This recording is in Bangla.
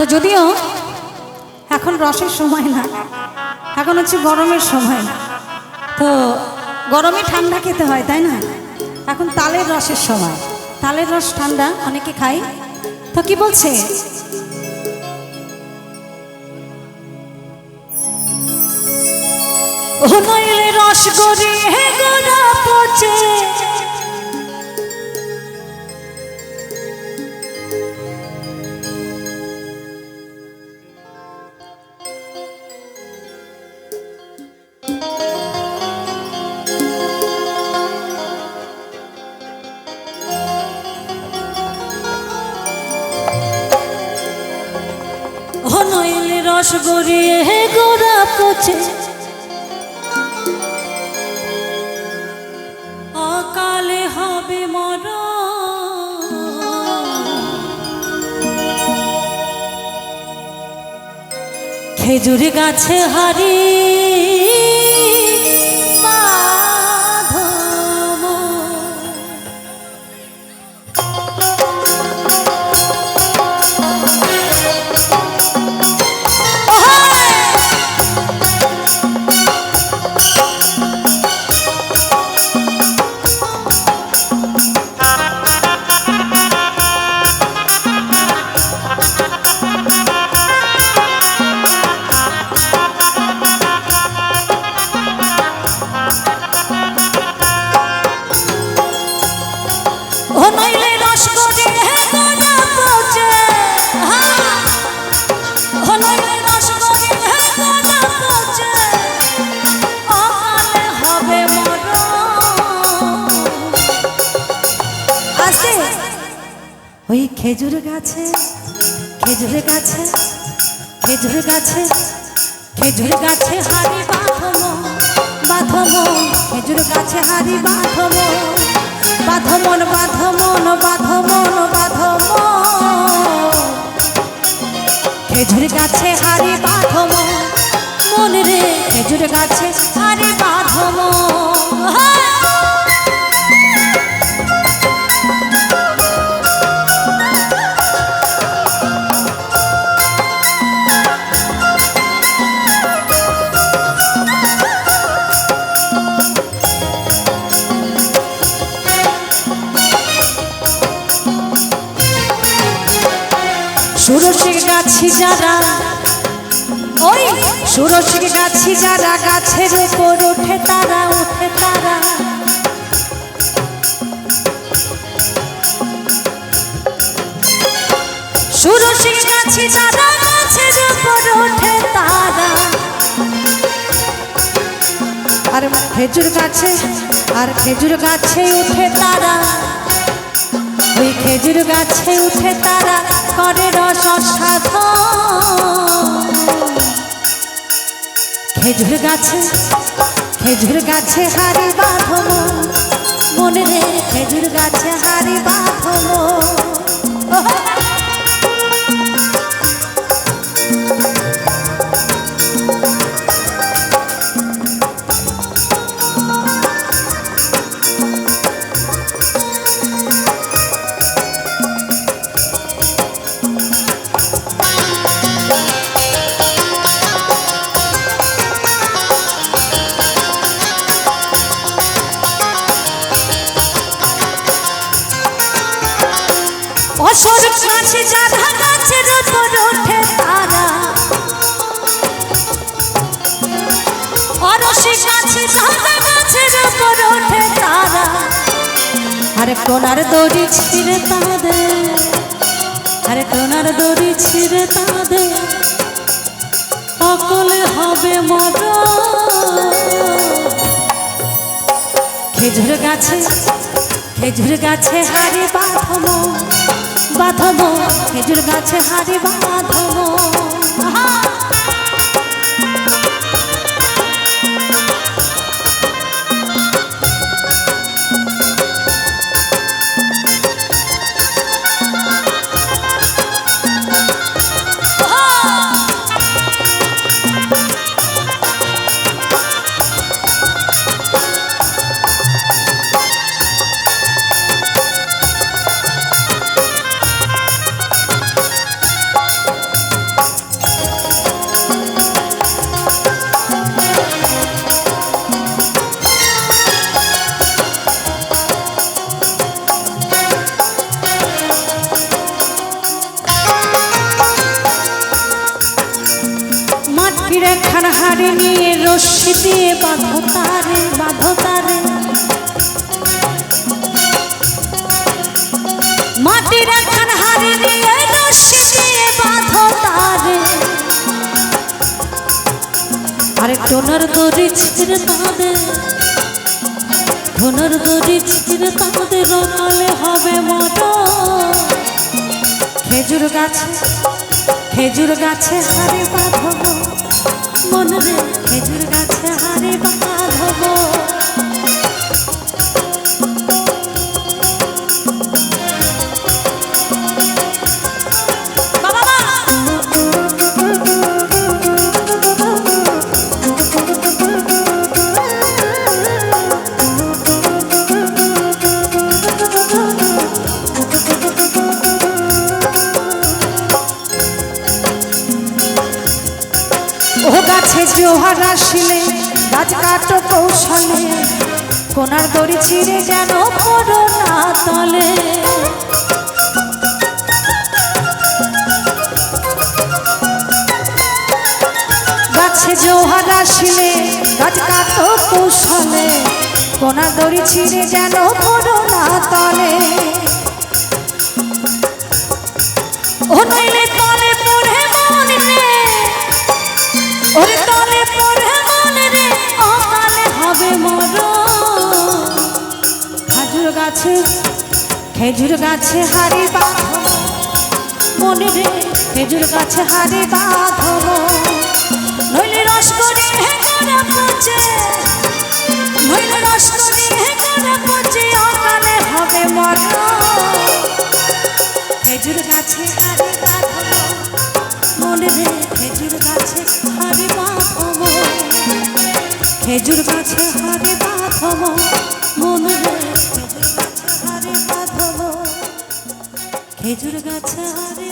তো যদিও এখন রসের সময় না, এখন হচ্ছে গরমের সময়। তো গরমে ঠান্ডা খেতে হয়, তাই না? এখন তালের রসের সময়, তালের রস ঠান্ডা অনেকে খায়। তো কি বলছে, ও নইলে রস গড়ি হে গোড়া পচে, ও নইলে রস গড়ি হে গোড়া পচে, অকালে হবে মরণ। খেজুর গাছে হারি বাঁধব, ও নইলে রস গড়ি হে গোড়া পচে, ও নইলে রস গড়ি হে গোড়া পচে, অকালে হবে মরণ। আসে ওই খেজুর গাছে, খেজুর গাছে, খেজুর গাছে, খেজুর গাছে হারি বাঁধব, বাঁধব, খেজুর গাছে হারি বাঁধব, বাঁধমন বাঁধমন বাঁধমন বাঁধব, খেজুর গাছে হারি বাঁধব, মনে রে খেজুর গাছে হারি বাঁধব। সুরসিক গাছি যারা, ওই সুরসিক গাছি যারা, গাছের উপর ওঠে তারা, ওঠে তারা, সুরসিক গাছি যারা, গাছের উপর ওঠে তারা। আর খেজুর গাছে, আর খেজুর গাছে উঠে তারা, ওই খেজুর গাছে উঠে তারা করে রস সাধন। খেজুর গাছে, খেজুর গাছে হারি বাঁধব, মনে রে খেজুর গাছে হারি বাঁধব। অসর গাছে যারা, গাছের উপর ওঠে তারা, অরসি গাছে যারা, গাছের উপর ওঠে তারা। আরে কোনার দড়ি ছিঁড়ে তাদের, আরে কোনার দড়ি ছিঁড়ে তাদের, অকলে হবে মরণ। খেজুর গাছে, খেজুর গাছে হারি বাঁধব, বাঁধব, খেজুর গাছে হারি বাঁধব। হাড়ি নিয়ে রশ্মি দিয়ে বাঁধো তারে, বাঁধো তারে। মাটির একখান হাড়ি নিয়ে রশ্মি দিয়ে বাঁধো তারে। আরে টোনার দড়ি ছিঁড়ে তাদের, টোনার দড়ি ছিঁড়ে তাদের রঙালে হবে মরণ। খেজুর গাছে, খেজুর গাছে হাড়ি বাঁধবো মন রে, খেজুর গাছে হাড়ি বাঁধবো। ও গাছে জোহার আসিলে গাছ কাটো কৌশলে, কোনার দড়ি ছিঁড়ে যেন পড়ো না তলে। গাছে জোহার আসিলে গাছ কাটো কৌশলে, কোনার দড়ি ছিঁড়ে যেন পড়ো না তলে। ও নইলে তলে পড়ে মন রে, ওরে তলে পড়ে মনে রে, অকালে হবে মরণ। খেজুর গাছে, খেজুর গাছে হাড়ি বাঁধবো মনে রে, খেজুর গাছে হাড়ি বাঁধবো। নইলে রস করি হেঁকড়া পচে, নইলে রস করি হেঁকড়া পচে, অকালে হবে মরণ। খেজুর গাছে হাড়ি বাঁধবো মনে রে, খেজুর গাছে হাড়ি বাঁধবো। খেজুর গাছে হাড়ি বাঁধবো মনে রে, খেজুর গাছে হাড়ি বাঁধবো। খেজুর গাছে হাড়ি